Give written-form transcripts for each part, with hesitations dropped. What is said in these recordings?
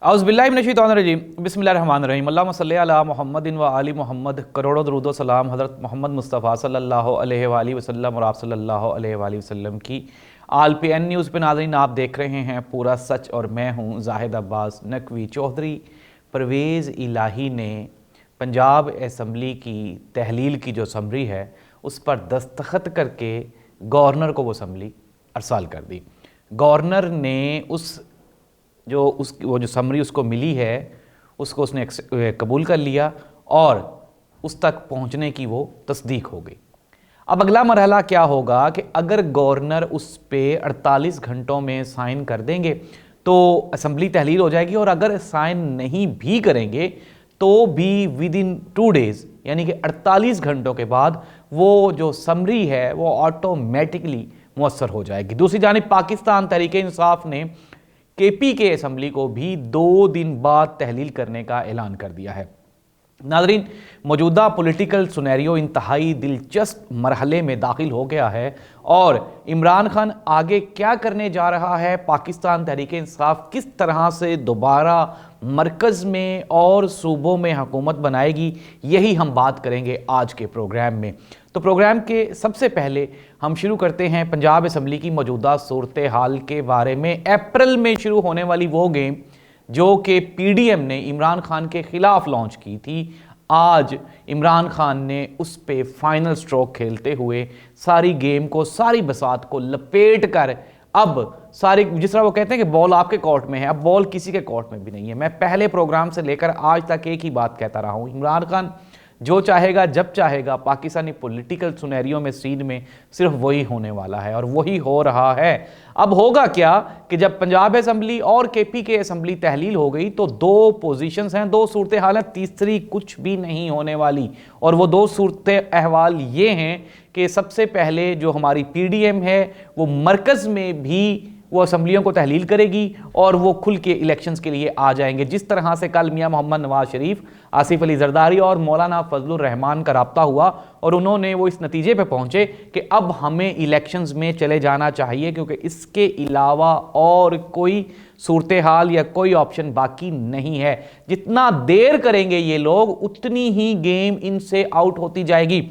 औज़ुबिल्लाहिमिनश्शैतानिर्रजीम बिस्मिल्लाहिर्रहमानिर्रहीम अल्लाहुम्मा सल्लि अला मुहम्मदिन व आलि मुहम्मद। करोड़ों दरूद व सलाम हज़रत मोहम्मद मुस्तफ़ा सल्लल्लाहु अलैहि वसल्लम और आप सल्लल्लाहु अलैहि वसल्लम की आल पे एन न्यूज़ पे नाज़रीन, आप देख रहे हैं पूरा सच और मैं हूँ जाहिद अब्बास नकवी। चौधरी परवेज़ इलाही ने पंजाब असम्बली की तहलील की जो समरी है उस पर दस्तखत करके गवर्नर को वो असम्बली अरसाल कर दी। गवर्नर ने वो जो समरी उसको मिली है उसको उसने कबूल कर लिया और उस तक पहुंचने की वो तस्दीक हो गई। अब अगला मरहला क्या होगा कि अगर गवर्नर उस पे 48 घंटों में साइन कर देंगे तो असम्बली तहलील हो जाएगी, और अगर साइन नहीं भी करेंगे तो भी विद इन 2 डेज़ यानी कि 48 घंटों के बाद वो जो समरी है वो ऑटोमेटिकली मुअस्सर हो जाएगी। दूसरी जानिब पाकिस्तान तहरीक इंसाफ ने केपी के असम्बली को भी 2 दिन बाद तहलील करने का ऐलान कर दिया है। नाज़रीन, मौजूदा पॉलिटिकल सुनैरियो इंतहाई दिलचस्प मरहले में दाखिल हो गया है और इमरान खान आगे क्या करने जा रहा है, पाकिस्तान तहरीक इंसाफ किस तरह से दोबारा मरकज़ में और सूबों में हुकूमत बनाएगी, यही हम बात करेंगे आज के प्रोग्राम में। तो प्रोग्राम के सबसे पहले हम शुरू करते हैं पंजाब असम्बली की मौजूदा सूरत हाल के बारे में। अप्रैल में शुरू होने वाली वो गेम जो कि पीडीएम ने इमरान खान के ख़िलाफ़ लॉन्च की थी, आज इमरान खान ने उस पे फाइनल स्ट्रोक खेलते हुए सारी गेम को, सारी बसात को लपेट कर अब सारी, जिस तरह वो कहते हैं कि बॉल आपके कोर्ट में है, अब बॉल किसी के कोर्ट में भी नहीं है। मैं पहले प्रोग्राम से लेकर आज तक एक ही बात कहता रहा हूँ, इमरान खान जो चाहेगा जब चाहेगा पाकिस्तानी पॉलिटिकल सुनैरियो में सीन में सिर्फ वही होने वाला है और वही हो रहा है। अब होगा क्या कि जब पंजाब असम्बली और केपी के असम्बली तहलील हो गई तो 2 पोजीशंस हैं, 2 सूरत हाल हैं, तीसरी कुछ भी नहीं होने वाली। और वो 2 सूरत अहवाल ये हैं कि सबसे पहले जो हमारी पीडीएम है वो मरकज़ में भी वो असम्बलियों को तहलील करेगी और वो खुल के इलेक्शंस के लिए आ जाएंगे। जिस तरह से कल मियां मोहम्मद नवाज शरीफ, आसिफ अली जरदारी और मौलाना फजलुर रहमान का रब्ता हुआ और उन्होंने वो इस नतीजे पे पहुंचे कि अब हमें इलेक्शंस में चले जाना चाहिए, क्योंकि इसके अलावा और कोई सूरत हाल या कोई ऑप्शन बाकी नहीं है। जितना देर करेंगे ये लोग उतनी ही गेम इनसे आउट होती जाएगी।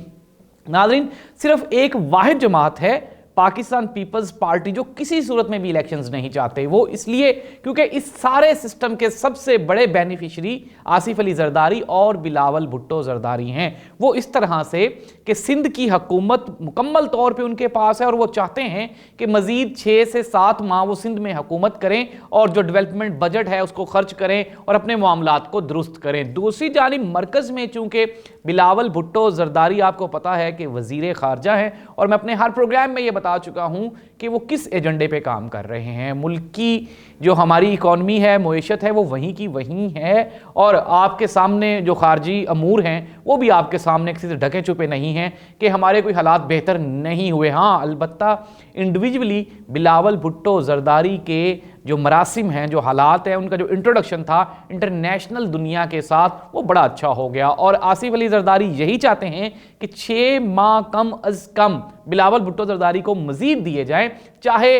नाज़रीन, सिर्फ एक वाहिद जमात है, पाकिस्तान पीपल्स पार्टी, जो किसी सूरत में भी इलेक्शंस नहीं चाहते। वो इसलिए क्योंकि इस सारे सिस्टम के सबसे बड़े बेनिफिशरी आसिफ अली जरदारी और बिलावल भुट्टो जरदारी हैं। वो इस तरह से कि सिंध की हुकूमत मुकम्मल तौर पे उनके पास है और वो चाहते हैं कि मजीद 6 से 7 माह वो सिंध में हुकूमत करें और जो डेवलपमेंट बजट है उसको खर्च करें और अपने मामलात को दुरुस्त करें। दूसरी जानिब मरकज़ में चूंकि बिलावल भुट्टो जरदारी आपको पता है कि वजीर खारजा हैं और मैं अपने हर प्रोग्राम में ये बता चुका हूं कि वो किस एजेंडे पे काम कर रहे हैं। मुल्क की जो हमारी इकॉनमी है, मुईशत है, वो वहीं की वहीं है और आपके सामने जो खारजी अमूर हैं वो भी आपके सामने किसी से ढके छुपे नहीं हैं कि हमारे कोई हालात बेहतर नहीं हुए। हाँ, अलबत्ता इंडिविजुअली बिलावल भुट्टो जरदारी के जो मरासिम हैं, जो हालात हैं, उनका जो इंट्रोडक्शन था इंटरनेशनल दुनिया के साथ, वो बड़ा अच्छा हो गया। और आसिफ अली जरदारी यही चाहते हैं कि 6 माह कम अज कम बिलावल भुट्टो जरदारी को मजीद दिए जाएं, चाहे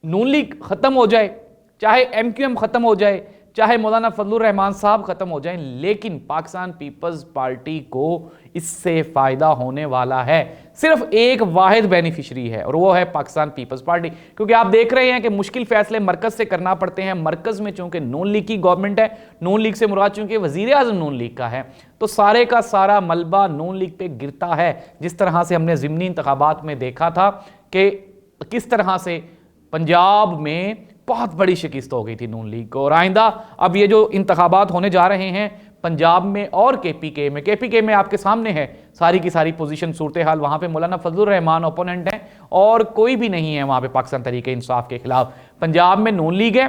नून लीग ख़त्म हो जाए, चाहे MQM ख़त्म हो जाए, चाहे मौलाना फजलुर रहमान साहब ख़त्म हो जाएं, लेकिन पाकिस्तान पीपल्स पार्टी को इससे फ़ायदा होने वाला है। सिर्फ एक वाहिद बेनिफिशरी है और वो है पाकिस्तान पीपल्स पार्टी, क्योंकि आप देख रहे हैं कि मुश्किल फैसले मरकज़ से करना पड़ते हैं। मरकज़ में चूंकि नून लीग की गवर्नमेंट है, नून लीग से मुराद चूंकि वज़ीर आज़म नून लीग का है, तो सारे का सारा मलबा नून लीग पे गिरता है। जिस तरह से हमने ज़िमनी इंतखाबात में देखा था कि किस तरह से पंजाब में बहुत बड़ी शिकस्त हो गई थी नून लीग को। और आइंदा अब ये जो इंतखाबात होने जा रहे हैं पंजाब में और केपीके में आपके सामने है सारी की सारी पोजीशन, सूरत हाल। वहाँ पे मौलाना फजलुर रहमान ओपोनेंट हैं और कोई भी नहीं है वहाँ पे पाकिस्तान तहरीक इंसाफ के खिलाफ। पंजाब में नून लीग है,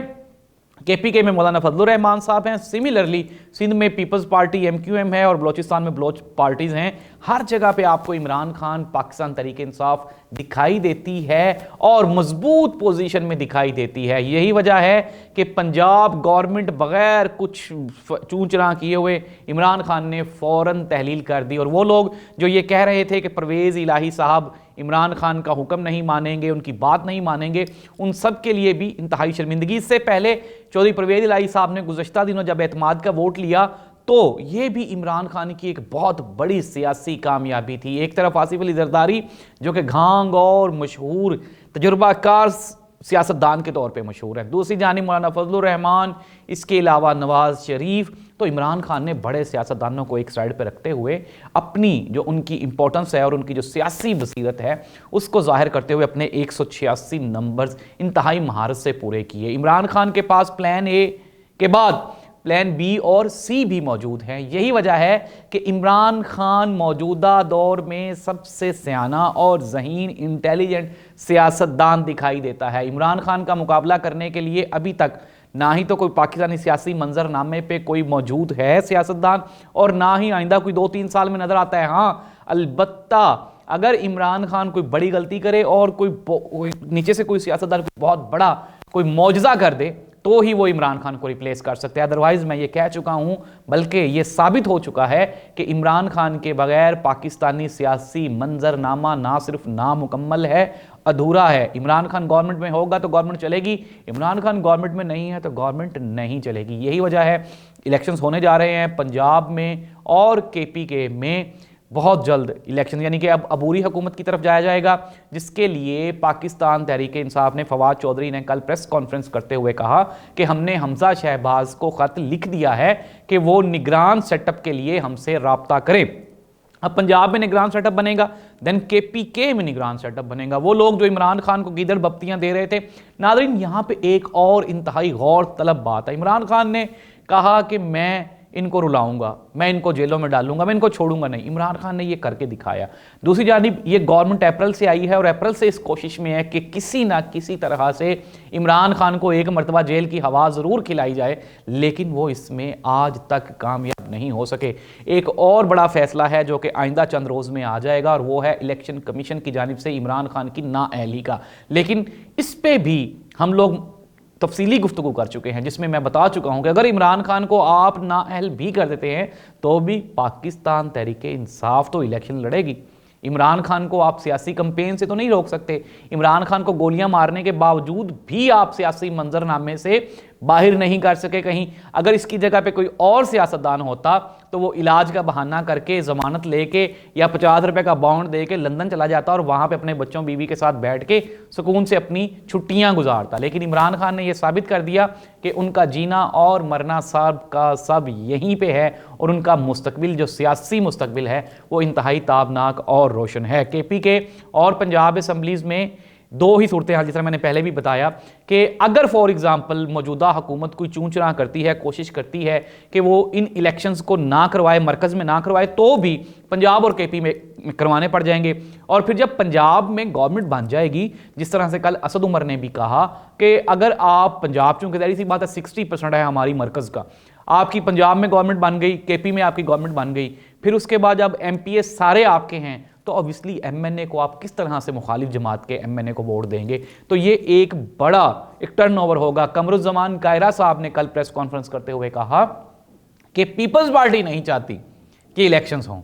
केपीके में मौलाना फजलुर रहमान साहब हैं, सिमिलरली सिंध में पीपल्स पार्टी MQM है और बलोचिस्तान में बलोच पार्टीज़ हैं। हर जगह पे आपको इमरान खान, पाकिस्तान तहरीक इंसाफ दिखाई देती है और मजबूत पोजीशन में दिखाई देती है। यही वजह है कि पंजाब गवर्नमेंट बगैर कुछ चूंचना किए हुए इमरान खान ने फ़ौरन तहलील कर दी। और वो लोग जो ये कह रहे थे कि परवेज़ इलाही साहब इमरान खान का हुक्म नहीं मानेंगे, उनकी बात नहीं मानेंगे, उन सब के लिए भी इंतहाई शर्मिंदगी। इससे पहले चौधरी परवेज इलाही साहब ने गुज़श्ता दिनों जब एतमाद का वोट लिया तो यह भी इमरान खान की एक बहुत बड़ी सियासी कामयाबी थी। एक तरफ आसिफ अली जरदारी जो कि घांग और मशहूर तजुर्बाकार सियासतदान के तौर पे मशहूर है, दूसरी जानिब मौलाना फजलुर रहमान, इसके अलावा नवाज शरीफ। तो इमरान खान ने बड़े सियासतदानों को एक साइड पे रखते हुए अपनी जो उनकी इंपॉर्टेंस है और उनकी जो सियासी बसीरत है उसको जाहिर करते हुए अपने 186 नंबर्स इंतहाई महारत से पूरे किए। इमरान खान के पास प्लान ए के बाद प्लान बी और सी भी मौजूद हैं। यही वजह है कि इमरान खान मौजूदा दौर में सबसे सियाना और ज़हीन इंटेलिजेंट सियासतदान दिखाई देता है। इमरान खान का मुकाबला करने के लिए अभी तक ना ही तो कोई पाकिस्तानी सियासी मंजरनामे पे कोई मौजूद है सियासतदान और ना ही आइंदा कोई 2-3 साल में नजर आता है। हाँ, अलबत्ता अगर इमरान खान कोई बड़ी गलती करे और कोई नीचे से कोई सियासतदान कोई बहुत बड़ा कोई मौजज़ा कर दे तो ही वो इमरान खान को रिप्लेस कर सकते हैं। अदरवाइज मैं ये कह चुका हूं, बल्कि ये साबित हो चुका है कि इमरान खान के बगैर पाकिस्तानी सियासी मंजरनामा ना सिर्फ नामुकम्मल है, अधूरा है। इमरान खान गवर्नमेंट में होगा तो गवर्नमेंट चलेगी, इमरान खान गवर्नमेंट में नहीं है तो गवर्नमेंट नहीं चलेगी। यही वजह है इलेक्शंस होने जा रहे हैं पंजाब में और KPK में बहुत जल्द इलेक्शन, यानी कि अब अबूरी हुकूमत की तरफ जाया जाएगा, जिसके लिए पाकिस्तान तहरीक इंसाफ ने फवाद चौधरी ने कल प्रेस कॉन्फ्रेंस करते हुए कहा कि हमने हमजा शहबाज को खत लिख दिया है कि वो निगरान सेटअप के लिए हमसे राब्ता करें। अब पंजाब में निगरान सेटअप बनेगा, देन KPK में निगरान सेटअप बनेगा। वो लोग जो इमरान खान को गीदड़ बत्तियां दे रहे थे। नाज़रीन, यहां पे एक और इंतहाई गौर तलब बात है। इमरान खान ने कहा कि मैं इनको रुलाऊंगा, मैं इनको जेलों में डालूंगा, मैं इनको छोड़ूंगा नहीं। इमरान खान ने ये करके दिखाया। दूसरी जानिब ये गवर्नमेंट अप्रैल से आई है और अप्रैल से इस कोशिश में है कि किसी ना किसी तरह से इमरान खान को एक मरतबा जेल की हवा ज़रूर खिलाई जाए, लेकिन वो इसमें आज तक कामयाब नहीं हो सके। एक और बड़ा फैसला है जो कि आइंदा चंद रोज़ में आ जाएगा और वो है इलेक्शन कमीशन की जानिब से इमरान खान की नाअहली का। लेकिन इस पर भी हम लोग तफसीली गुफ्तगू कर चुके हैं, जिसमें मैं बता चुका हूं कि अगर इमरान खान को आप नाअहल भी कर देते हैं तो भी पाकिस्तान तहरीक इंसाफ तो इलेक्शन लड़ेगी। इमरान खान को आप सियासी कैंपेन से तो नहीं रोक सकते। इमरान खान को गोलियां मारने के बावजूद भी आप सियासी मंजरनामे से बाहर नहीं कर सके कहीं। अगर इसकी जगह पे कोई और सियासतदान होता तो वो इलाज का बहाना करके जमानत लेके या 50 रुपए का बॉन्ड दे के लंदन चला जाता और वहां पे अपने बच्चों बीवी के साथ बैठ के सुकून से अपनी छुट्टियां गुजारता। लेकिन इमरान खान ने यह साबित कर दिया कि उनका जीना और मरना सब का सब यहीं पे है और उनका मुस्तकबिल जो सियासी मुस्तकबिल है वो इंतहाई ताबनाक और रोशन है। KPK और पंजाब असम्बलीज में दो ही सूरत हाल, जिस तरह मैंने पहले भी बताया कि अगर फॉर एग्जांपल मौजूदा हुकूमत कोई चूं-चूं करती है, कोशिश करती है कि वो इन इलेक्शंस को ना करवाए, मरकज़ में ना करवाए, तो भी पंजाब और KP में करवाने पड़ जाएंगे। और फिर जब पंजाब में गवर्नमेंट बन जाएगी, जिस तरह से कल असद उमर ने भी कहा कि अगर आप पंजाब, चूंकि ज़ाहिर सी बात है 60% है हमारी मरकज़ का, आपकी पंजाब में गवर्नमेंट बन गई, KP में आपकी गवर्नमेंट बन गई, फिर उसके बाद जब MPs सारे आपके हैं तो ऑब्वियसली MNA को आप किस तरह से मुखालिफ जमात के MNA को वोट देंगे। तो ये एक बड़ा एक टर्नओवर होगा। कमरुज़्ज़मान कायरा साहब ने कल प्रेस कॉन्फ्रेंस करते हुए कहा कि पीपल्स पार्टी नहीं चाहती कि इलेक्शंस हों,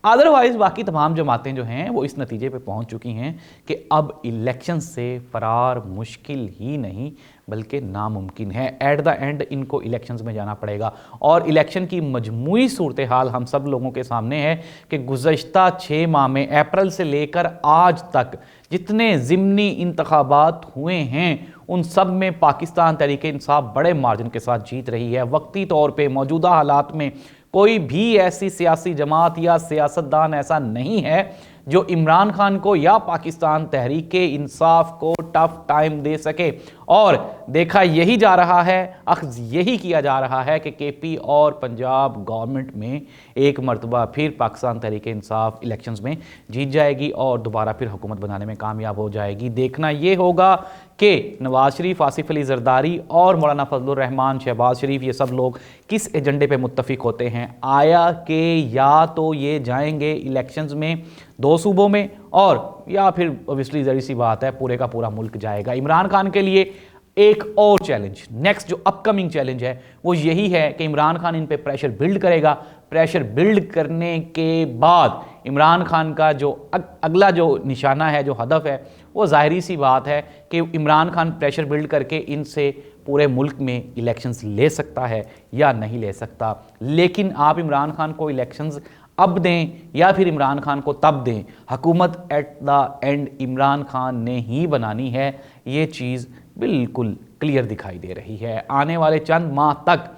अदरवाइज बाकी तमाम जमातें जो हैं वो इस नतीजे पे पहुंच चुकी हैं कि अब इलेक्शन से फरार मुश्किल ही नहीं बल्कि नामुमकिन है। एट द एंड इनको इलेक्शंस में जाना पड़ेगा और इलेक्शन की मजमूई सूरत हाल हम सब लोगों के सामने है कि गुज़श्ता 6 माह में अप्रैल से लेकर आज तक जितने ज़िमनी इंतखाबात हुए हैं उन सब में पाकिस्तान तहरीक इंसाफ बड़े मार्जिन के साथ जीत रही है। वक्ती तौर पर मौजूदा हालात में कोई भी ऐसी सियासी जमात या सियासतदान ऐसा नहीं है जो इमरान खान को या पाकिस्तान तहरीक इंसाफ को टफ टाइम दे सके। और देखा यही जा रहा है, अख्ज़ यही किया जा रहा है कि KP और पंजाब गवर्नमेंट में एक मरतबा फिर पाकिस्तान तहरीक इंसाफ इलेक्शंस में जीत जाएगी और दोबारा फिर हुकूमत बनाने में कामयाब हो जाएगी। देखना ये होगा कि नवाज शरीफ, आसिफ अली जरदारी और मौलाना फजलुर रहमान, शहबाज शरीफ, ये सब लोग किस एजेंडे पे मुत्तफिक होते हैं। आया कि या तो ये जाएंगे इलेक्शंस में 2 सूबों में और या फिर ऑब्वियसली ज़री सी बात है पूरे का पूरा मुल्क जाएगा। इमरान खान के लिए एक और चैलेंज, नेक्स्ट जो अपकमिंग चैलेंज है वो यही है कि इमरान खान इन पे प्रेशर बिल्ड करेगा। प्रेशर बिल्ड करने के बाद इमरान खान का जो अगला जो निशाना है, जो हदफ है, वो ज़ाहिरी सी बात है कि इमरान खान प्रेशर बिल्ड करके इनसे पूरे मुल्क में इलेक्शंस ले सकता है या नहीं ले सकता। लेकिन आप इमरान खान को इलेक्शंस अब दें या फिर इमरान खान को तब दें, हुकूमत at the end Imran Khan ने ही बनानी है। ये चीज़ बिल्कुल क्लियर दिखाई दे रही है। आने वाले चंद माह तक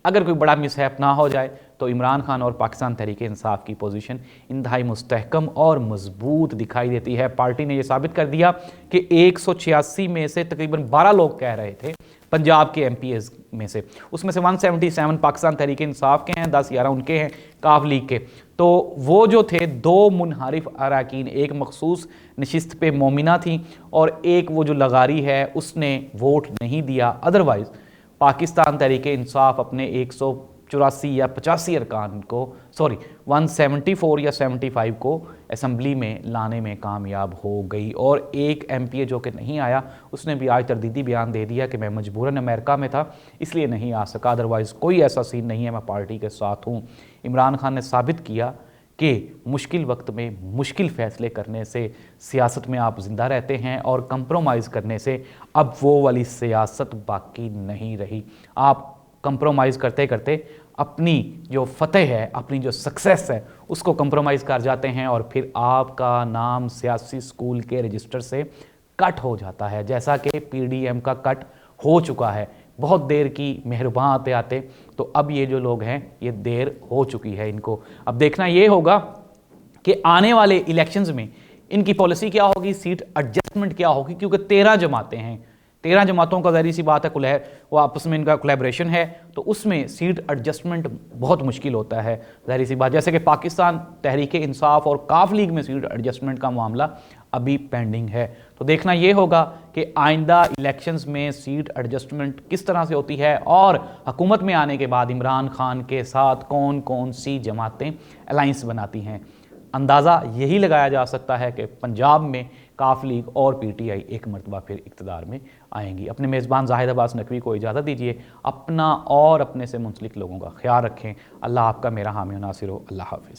अगर कोई बड़ा मिसहैप ना हो जाए तो इमरान खान और पाकिस्तान तहरीक इंसाफ की पोजीशन इंतहाई मुस्तहकम और मजबूत दिखाई देती है। पार्टी ने यह साबित कर दिया कि 186 में से तकरीबन 12 लोग कह रहे थे पंजाब के MPs में से, उसमें से 177 पाकिस्तान तहरीक इंसाफ के हैं, 10-11 उनके हैं काफ लीग के। तो वो जो थे 2 मुनहरिफ अराकीन, एक मखसूस नशिस्त पे मोमिना थी और एक वो जो लगारी है उसने वोट नहीं दिया। अदरवाइज़ पाकिस्तान तहरीक इंसाफ अपने 184 या 85 अरकान को 174 या 75 को असम्बली में लाने में कामयाब हो गई। और एक MPA जो कि नहीं आया, उसने भी आज तरदीदी बयान दे दिया कि मैं मजबूरन अमेरिका में था इसलिए नहीं आ सका, अदरवाइज़ कोई ऐसा सीन नहीं है, मैं पार्टी के साथ हूँ। इमरान खान ने साबित किया कि मुश्किल वक्त में मुश्किल फ़ैसले करने से सियासत में आप ज़िंदा रहते हैं और कंप्रोमाइज़ करने से अब वो वाली सियासत बाकी नहीं रही। आप कंप्रोमाइज़ करते करते अपनी जो फतेह है, अपनी जो सक्सेस है, उसको कंप्रोमाइज़ कर जाते हैं और फिर आपका नाम सियासी स्कूल के रजिस्टर से कट हो जाता है, जैसा कि PDM का कट हो चुका है। बहुत देर की मेहरबान आते आते, तो अब ये जो लोग हैं ये देर हो चुकी है इनको। अब देखना ये होगा कि आने वाले इलेक्शंस में इनकी पॉलिसी क्या होगी, सीट एडजस्टमेंट क्या होगी, क्योंकि 13 जमातें हैं, 13 जमातों का ज़ाहिर सी बात है वो आपस में इनका कोलैबोरेशन है, तो उसमें सीट एडजस्टमेंट बहुत मुश्किल होता है ज़ाहिर सी बात। जैसे कि पाकिस्तान तहरीक इंसाफ और काफ लीग में सीट एडजस्टमेंट का मामला अभी पेंडिंग है। तो देखना ये होगा कि आइंदा इलेक्शंस में सीट एडजस्टमेंट किस तरह से होती है और हुकूमत में आने के बाद इमरान खान के साथ कौन कौन सी जमातें अलाइंस बनाती हैं। अंदाज़ा यही लगाया जा सकता है कि पंजाब में काफ लीग और PTI एक मरतबा फिर इक़्तिदार में आएंगी। अपने मेज़बान जाहिद अब्बास नकवी को इजाज़त दीजिए। अपना और अपने से मुंसलिक लोगों का ख्याल रखें। अल्लाह आपका मेरा हामी नासिर हो। अल्लाह हाफ़िज़।